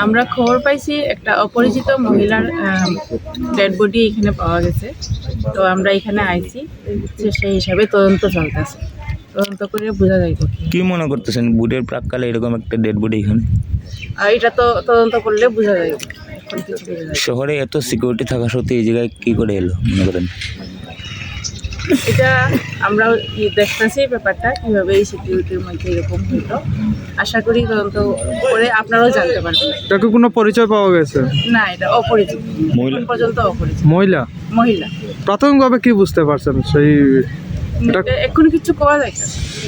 আমরা খবর পাইছি একটা অপরিচিত মহিলার ডেড বডি এখানে পাওয়া গেছে। তো আমরা এখানে আইছি, সেই হিসাবে তদন্ত চলতেছে। তদন্ত করে বোঝা যাইব কি মনে করতেছেন বুটের প্রাককালে এরকম একটা ডেড বডি এখানে? এটা তো তদন্ত করলে বোঝা যাইব। এখন কিছু বোঝা যাইব। শহরে এত সিকিউরিটি থাকা সত্ত্বেও এই জায়গায় কি করে এলো মনে করেন? এটা আমরা দেখতেছি ব্যাপারটা কিভাবে এই সিকিউরিটির মধ্যে এরকম হইলো। আশা করি তদন্ত করে আপনারাও জানতে পারবেন। তাকে কোনো পরিচয় পাওয়া গেছে? না, এটা অপরিচিত, মহিলা এখন পর্যন্ত অপরিচিত। মহিলা মহিলা প্রাথমিকভাবে কি বুঝতে পারছেন সেই এখন কিছু কোয়া যাইতেছে।